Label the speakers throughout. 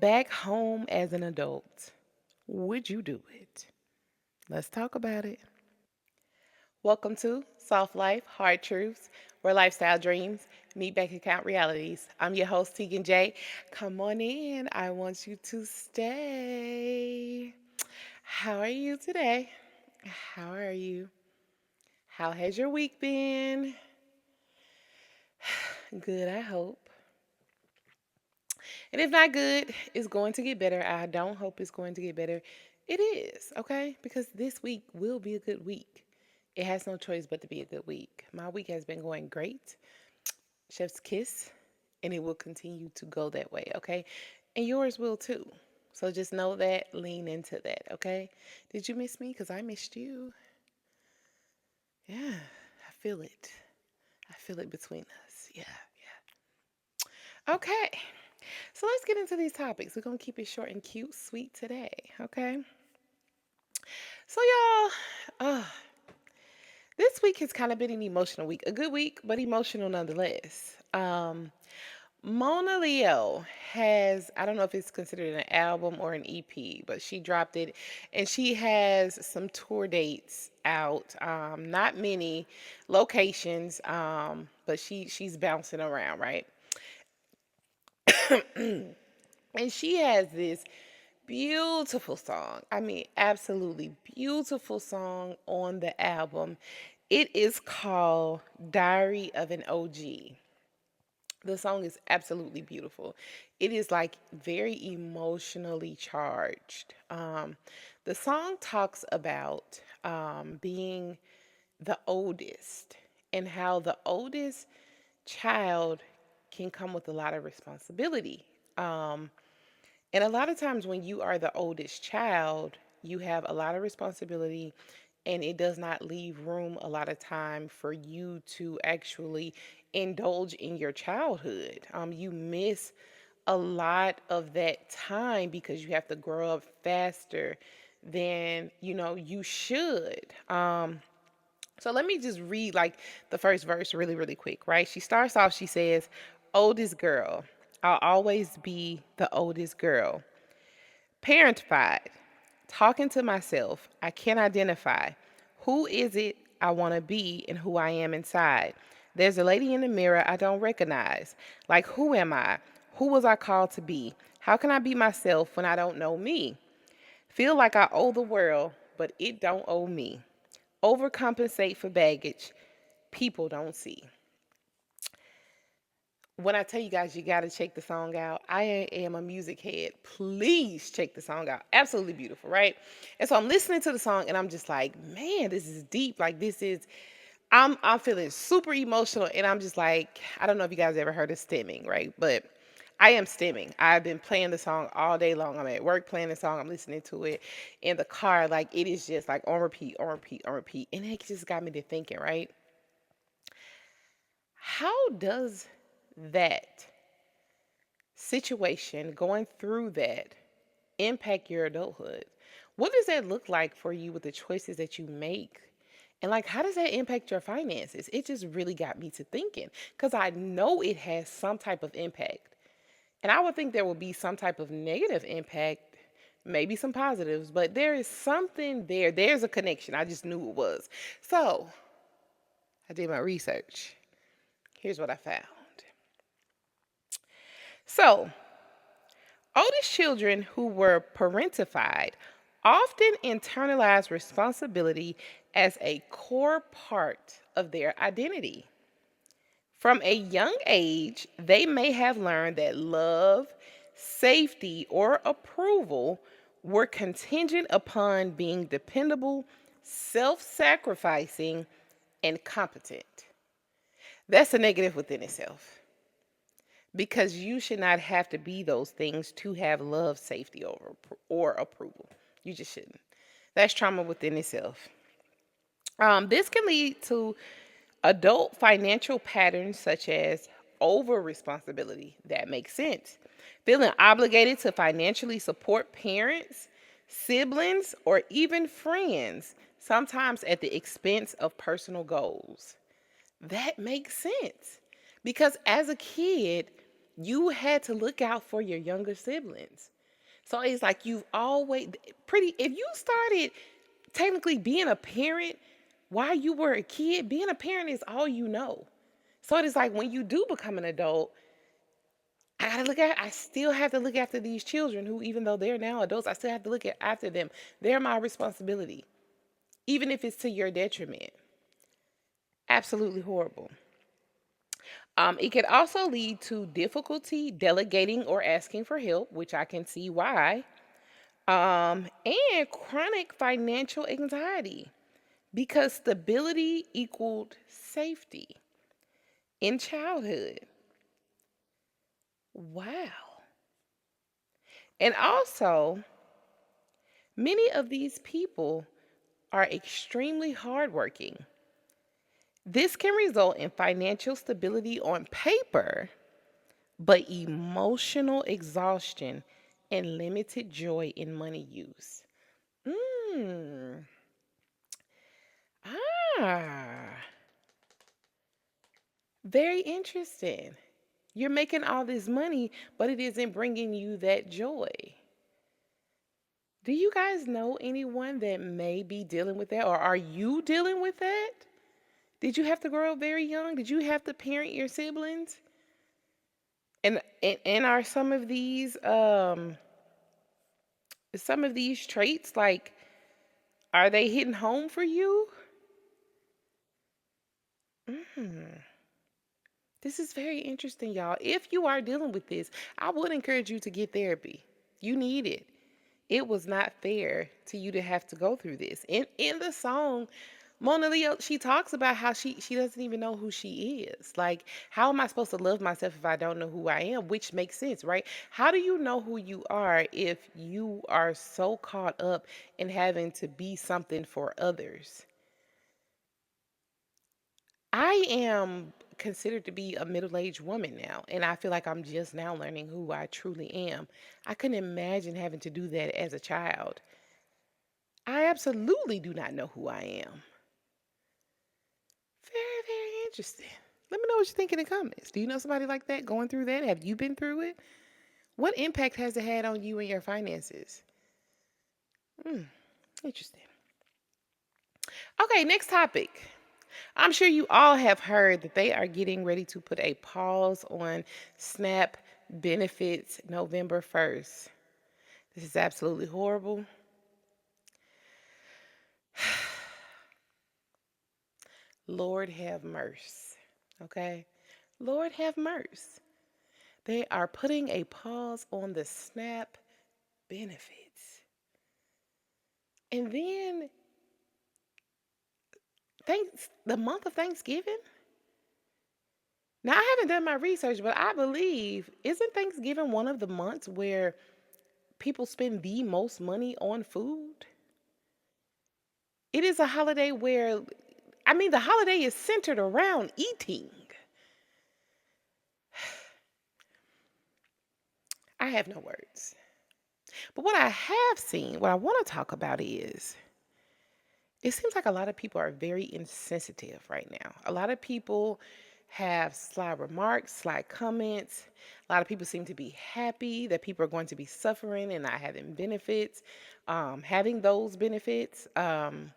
Speaker 1: back home as an adult, would you do it? Let's talk about it. Welcome to Soft Life, Hard Truths, where lifestyle dreams meet bank account realities. I'm your host, Tegan J. Come on in. I want you to stay. How are you today? How are you? How has your week been? Good, I hope. And if not good, it's going to get better. I don't hope it's going to get better. It is, okay? Because this week will be a good week. It has no choice but to be a good week. My week has been going great. Chef's kiss, and it will continue to go that way, okay? And yours will too. So just know that, lean into that, okay? Did you miss me? Because I missed you. Yeah, I feel it. I feel it between us. Yeah, yeah. Okay. So let's get into these topics. We're going to keep it short and cute, sweet today, okay? So, y'all, this week has kind of been an emotional week. A good week, but emotional nonetheless. Monaleo has, I don't know if it's considered an album or an EP, but she dropped it and she has some tour dates out. Not many locations, but she's bouncing around, right? And she has this beautiful song. I mean, absolutely beautiful song on the album. It is called Diary of an OG. The song is absolutely beautiful. It is like very emotionally charged. The song talks about being the oldest and how the oldest child can come with a lot of responsibility. Um, and a lot of times when you are the oldest child, you have a lot of responsibility and it does not leave room a lot of time for you to actually indulge in your childhood. You miss a lot of that time because you have to grow up faster than you should. So let me just read like the first verse really, really quick, right? She starts off, she says, oldest girl. I'll always be the oldest girl. Parentified. Talking to myself, I can't identify. Who is it I want to be and who I am inside? There's a lady in the mirror I don't recognize. Like, who am I? Who was I called to be? How can I be myself when I don't know me? Feel like I owe the world, but it don't owe me. Overcompensate for baggage people don't see. When I tell you guys you got to check the song out, I am a music head. Please check the song out. Absolutely beautiful, right? And so I'm listening to the song and I'm just like, man, this is deep. Like this is I'm feeling super emotional and I'm just like, I don't know if you guys ever heard of stemming, right? But I am stemming. I've been playing the song all day long. I'm at work playing the song. I'm listening to it in the car. Like it is just like on repeat, on repeat, on repeat. And it just got me to thinking, right? How does that situation, going through that, impact your adulthood? What does that look like for you with the choices that you make? And like, how does that impact your finances? It just really got me to thinking because I know it has some type of impact. And I would think there will be some type of negative impact, maybe some positives, but there is something there. There's a connection. I just knew it was. So I did my research. Here's what I found. So, oldest children who were parentified often internalize responsibility as a core part of their identity. From a young age, they may have learned that love, safety, or approval were contingent upon being dependable, self sacrificing, and competent. That's a negative within itself because you should not have to be those things to have love, safety, or approval. You just shouldn't. That's trauma within itself. This can lead to adult financial patterns such as over responsibility. That makes sense. Feeling obligated to financially support parents, siblings, or even friends, sometimes at the expense of personal goals. That makes sense. Because as a kid, You had to look out for your younger siblings. So it's like you've always pretty if you started technically being a parent while you were a kid, being a parent is all you know. So it's like when you do become an adult, I still have to look after these children who, even though they're now adults, I still have to after them. They're my responsibility, even if it's to your detriment. Absolutely horrible. It could also lead to difficulty delegating or asking for help, which I can see why. And chronic financial anxiety because stability equaled safety in childhood. Wow. And also, many of these people are extremely hardworking. This can result in financial stability on paper, but emotional exhaustion and limited joy in money use. Mm. Ah, very interesting. You're making all this money, but it isn't bringing you that joy. Do you guys know anyone that may be dealing with that, or are you dealing with that? Did you have to grow up very young? Did you have to parent your siblings? And are some of these traits like are they hitting home for you? Mm. This is very interesting, y'all. If you are dealing with this, I would encourage you to get therapy. You need it. It was not fair to you to have to go through this. In the song, Monaleo, she talks about how she doesn't even know who she is. Like, how am I supposed to love myself if I don't know who I am? Which makes sense, right? How do you know who you are if you are so caught up in having to be something for others? I am considered to be a middle-aged woman now, and I feel like I'm just now learning who I truly am. I couldn't imagine having to do that as a child. I absolutely do not know who I am. Very, very interesting. Let me know what you think in the comments. Do you know somebody like that going through that? Have you been through it? What impact has it had on you and your finances? Hmm, interesting. Okay, next topic. I'm sure you all have heard that they are getting ready to put a pause on SNAP benefits November 1st. This is absolutely horrible. Lord have mercy. Okay? Lord have mercy. They are putting a pause on the SNAP benefits. And then thanks the month of Thanksgiving. Now I haven't done my research, but I believe isn't Thanksgiving one of the months where people spend the most money on food? It is a holiday where I mean the holiday is centered around eating. I have no words. But what I have seen, what I want to talk about is it seems like a lot of people are very insensitive right now. A lot of people have sly remarks, sly comments. A lot of people seem to be happy that people are going to be suffering and not having benefits, having those benefits. And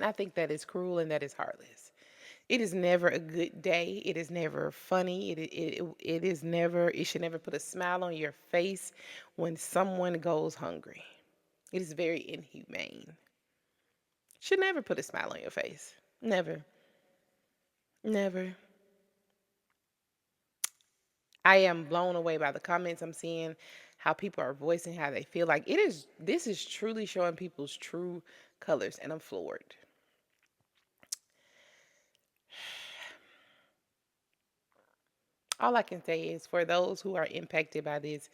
Speaker 1: I think that is cruel and that is heartless. It is never a good day. It is never funny. It is never, it should never put a smile on your face when someone goes hungry. It is very inhumane. Should never put a smile on your face. Never. Never. I am blown away by the comments I'm seeing, how people are voicing how they feel. Like this is truly showing people's true colors, and I'm floored. All I can say is for those who are impacted by this,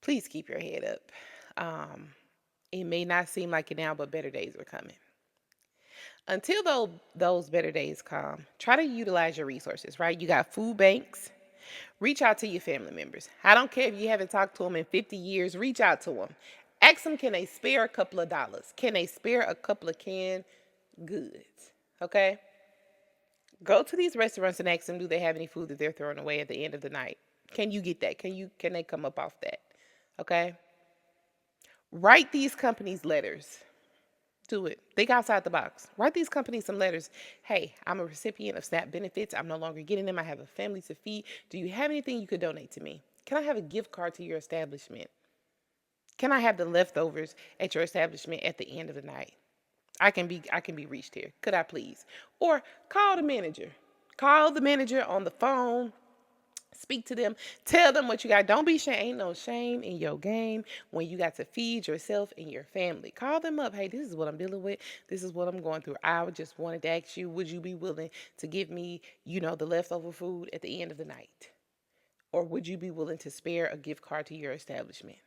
Speaker 1: please keep your head up. It may not seem like it now, but better days are coming. Until those better days come, try to utilize your resources, right? You got food banks. Reach out to your family members. I don't care if you haven't talked to them in 50 years, reach out to them. Ask them, can they spare a couple of dollars? Can they spare a couple of canned goods? Okay? Go to these restaurants and ask them, do they have any food that they're throwing away at the end of the night? Can you get that? Can they come up off that? Okay. Write these companies letters. Do it. Think outside the box. Write these companies some letters. Hey, I'm a recipient of SNAP benefits. I'm no longer getting them. I have a family to feed. Do you have anything you could donate to me? Can I have a gift card to your establishment? Can I have the leftovers at your establishment at the end of the night? I can be reached here. Could I please? Or call the manager. Call the manager on the phone. Speak to them. Tell them what you got. Don't be shame. Ain't no shame in your game when you got to feed yourself and your family. Call them up. Hey, this is what I'm dealing with. This is what I'm going through. I just wanted to ask you, would you be willing to give me, the leftover food at the end of the night? Or would you be willing to spare a gift card to your establishment?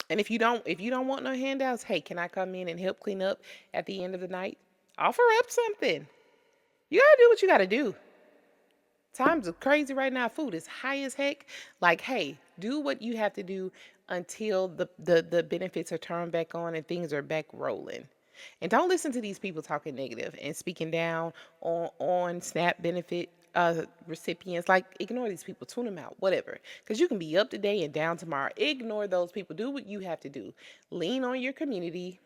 Speaker 1: And if you don't want no handouts, hey, can I come in and help clean up at the end of the night? Offer up something. You gotta do what you gotta do. Times are crazy right now. Food is high as heck. Like, hey, do what you have to do until the benefits are turned back on and things are back rolling. And don't listen to these people talking negative and speaking down on SNAP benefit recipients. Like, ignore these people, tune them out, whatever. Because you can be up today and down tomorrow. Ignore those people. Do what you have to do. Lean on your community.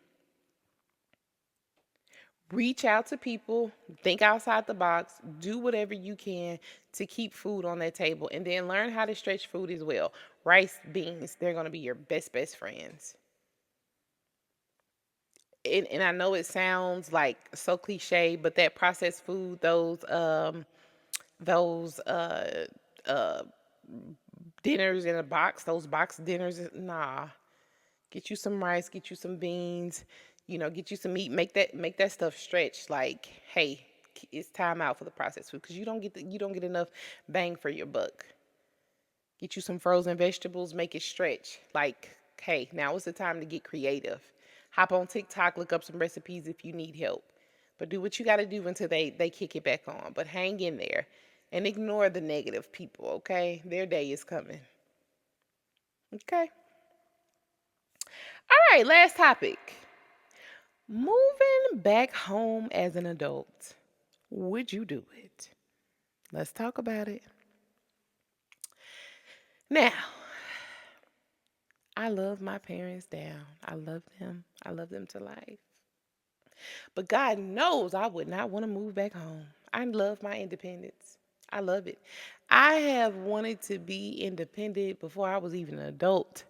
Speaker 1: Reach out to people, think outside the box, do whatever you can to keep food on that table, and then learn how to stretch food as well. Rice, beans, they're going to be your best friends. And I know it sounds like so cliche, but that processed food, those uh dinners in a box, those box dinners, nah. Get you some rice, get you some beans, get you some meat. Make that stuff stretch. Like, hey, it's time out for the processed food because you don't get enough bang for your buck. Get you some frozen vegetables, make it stretch. Like, hey, now is the time to get creative. Hop on TikTok, look up some recipes if you need help. But do what you got to do until they kick it back on. But hang in there and ignore the negative people, okay? Their day is coming. Okay. All right, last topic. Moving back home as an adult. Would you do it? Let's talk about it. Now, I love my parents down. I love them. I love them to life. But God knows I would not want to move back home. I love my independence. I love it. I have wanted to be independent before I was even an adult.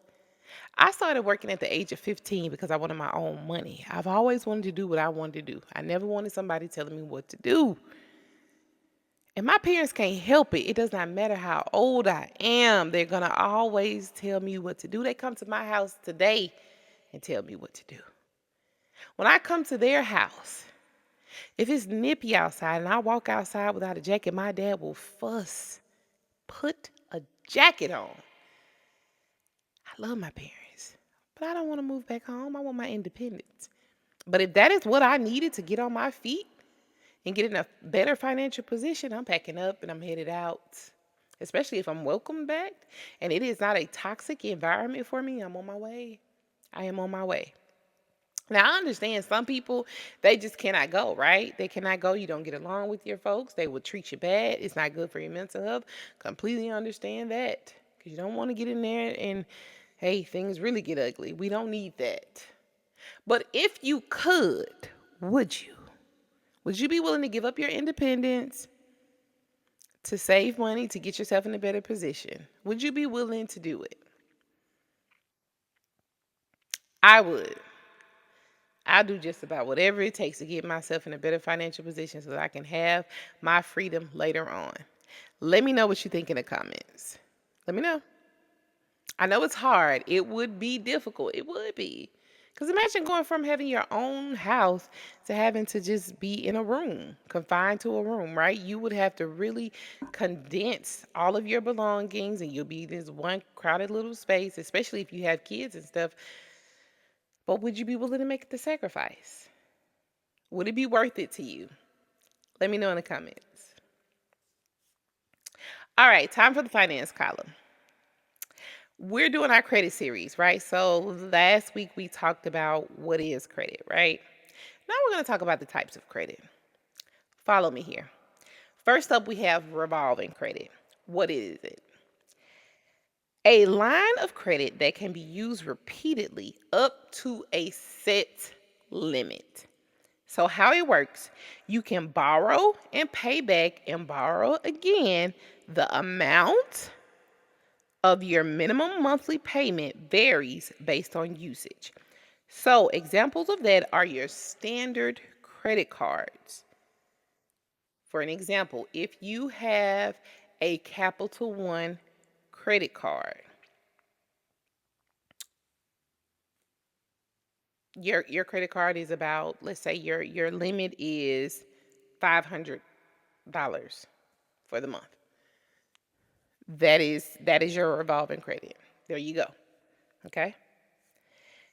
Speaker 1: I started working at the age of 15 because I wanted my own money. I've always wanted to do what I wanted to do. I never wanted somebody telling me what to do. And my parents can't help it. It does not matter how old I am. They're going to always tell me what to do. They come to my house today and tell me what to do. When I come to their house, if it's nippy outside and I walk outside without a jacket, my dad will fuss. Put a jacket on. I love my parents, but I don't want to move back home. I want my independence. But if that is what I needed to get on my feet and get in a better financial position, I'm packing up and I'm headed out. Especially if I'm welcome back and it is not a toxic environment for me, I'm on my way. I am on my way. Now, I understand some people, they just cannot go, right? They cannot go. You don't get along with your folks. They will treat you bad. It's not good for your mental health. Completely understand that because you don't want to get in there and, hey, things really get ugly. We don't need that. But if you could, would you? Would you be willing to give up your independence to save money to get yourself in a better position? Would you be willing to do it? I would. I'll do just about whatever it takes to get myself in a better financial position so that I can have my freedom later on. Let me know what you think in the comments. Let me know. I know it's hard. It would be difficult. It would be. Because imagine going from having your own house to having to just be in a room, confined to a room, right? You would have to really condense all of your belongings and you'll be in this one crowded little space, especially if you have kids and stuff. But would you be willing to make the sacrifice? Would it be worth it to you? Let me know in the comments. All right, time for the finance column. We're doing our credit series, right? So last week we talked about what is credit, right? Now we're going to talk about the types of credit. Follow me here. First up, we have revolving credit. What is it? A line of credit that can be used repeatedly up to a set limit. So, how it works, you can borrow and pay back and borrow again. The amount of your minimum monthly payment varies based on usage. So, examples of that are your standard credit cards. For an example, if you have a Capital One credit card, your credit card is about, let's say your limit is $500 for the month. That is your revolving credit. There you go. Okay?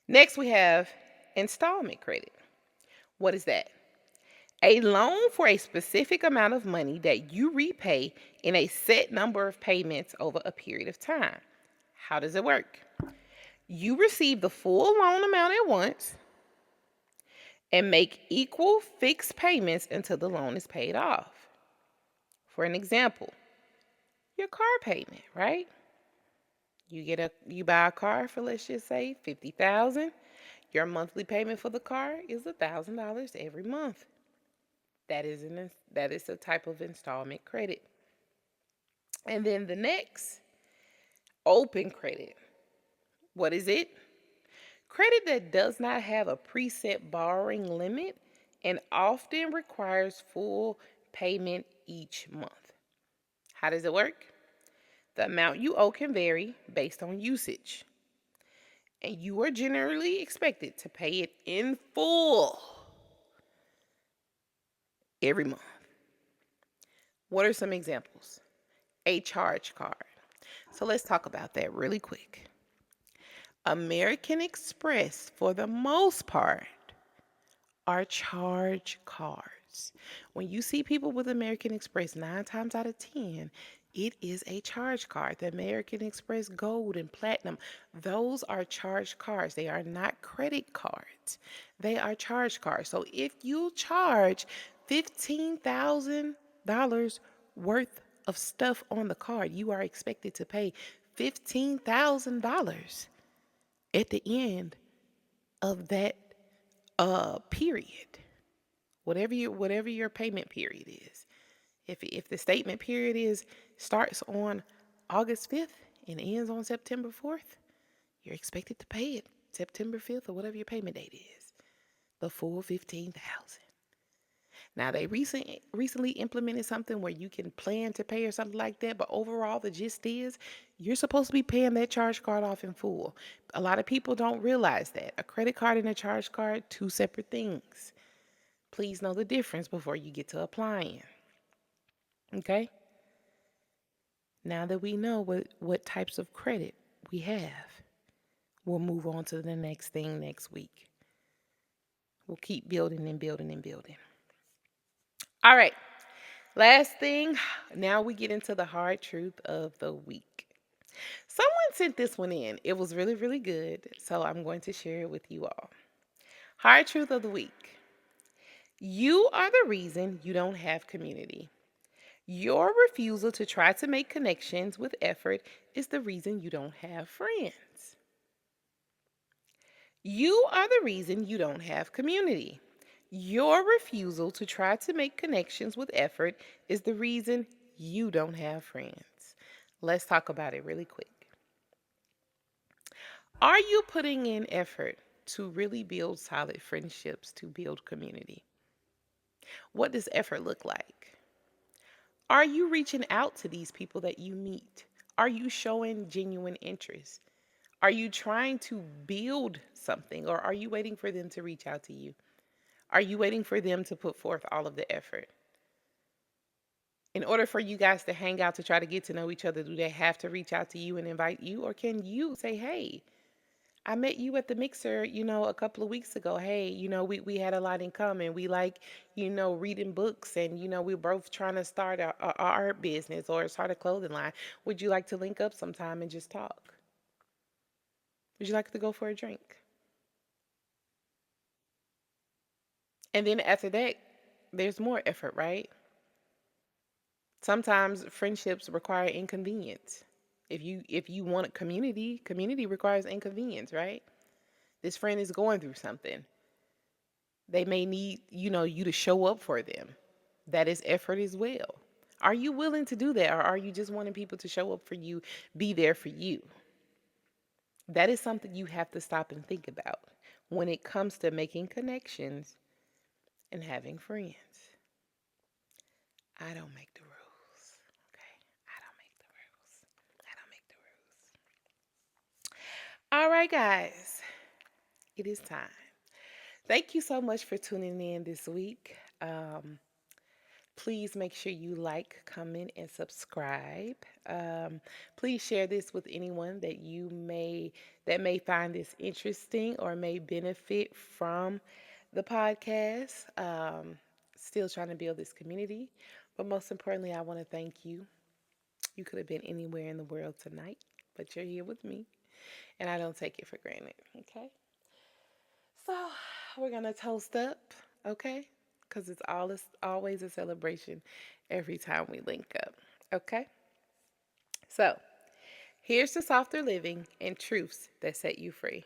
Speaker 1: Next we have installment credit. What is that? A loan for a specific amount of money that you repay in a set number of payments over a period of time. How does it work? You receive the full loan amount at once and make equal fixed payments until the loan is paid off. For an example, your car payment, right? You buy a car for, let's just say, 50,000. Your monthly payment for the car is $1,000 every month. That is a type of installment credit. And then the next, open credit. What is it? Credit that does not have a preset borrowing limit and often requires full payment each month. How does it work? The amount you owe can vary based on usage, and you are generally expected to pay it in full every month. What are some examples? A charge card. So let's talk about that really quick. American Express, for the most part, are charge cards. When you see people with American Express, 9 times out of 10, it is a charge card. The American Express Gold and Platinum, those are charge cards. They are not credit cards. They are charge cards. So if you charge $15,000 worth of stuff on the card, you are expected to pay $15,000 at the end of that period. Whatever your payment period is. If the statement period is starts on August 5th and ends on September 4th, you're expected to pay it September 5th or whatever your payment date is. The full 15,000. Now they recently implemented something where you can plan to pay or something like that, but overall the gist is you're supposed to be paying that charge card off in full. A lot of people don't realize that. A credit card and a charge card, two separate things. Please know the difference before you get to applying. Okay? Now that we know what types of credit we have, we'll move on to the next thing next week. We'll keep building and building and building. All right. Last thing, now we get into the hard truth of the week. Someone sent this one in. It was really, really good. So I'm going to share it with you all. Hard truth of the week. You are the reason you don't have community. Your refusal to try to make connections with effort is the reason you don't have friends. You are the reason you don't have community. Your refusal to try to make connections with effort is the reason you don't have friends. Let's talk about it really quick. Are you putting in effort to really build solid friendships, to build community? What does effort look like? Are you reaching out to these people that you meet? Are you showing genuine interest? Are you trying to build something, or are you waiting for them to reach out to you? Are you waiting for them to put forth all of the effort? In order for you guys to hang out to try to get to know each other, do they have to reach out to you and invite you? Or can you say, hey, I met you at the mixer, a couple of weeks ago. Hey, we had a lot in common. We like, reading books, and, we're both trying to start a art business or start a clothing line. Would you like to link up sometime and just talk? Would you like to go for a drink? And then after that, there's more effort, right? Sometimes friendships require inconvenience. If you want a community, community requires inconvenience, right? This friend is going through something. They may need, you to show up for them. That is effort as well. Are you willing to do that, or are you just wanting people to show up for you, be there for you? That is something you have to stop and think about when it comes to making connections and having friends. I don't make the rules. Okay? I don't make the rules. I don't make the rules. All right, guys. It is time. Thank you so much for tuning in this week. Please make sure you like, comment, and subscribe. Um, please share this with anyone that may find this interesting or may benefit from the podcast. Still trying to build this community, but most importantly, I want to thank you. You could have been anywhere in the world tonight, but you're here with me, and I don't take it for granted. Okay, so we're gonna toast up. Okay, because it's always a celebration every time we link up. Okay, so here's to softer living and truths that set you free.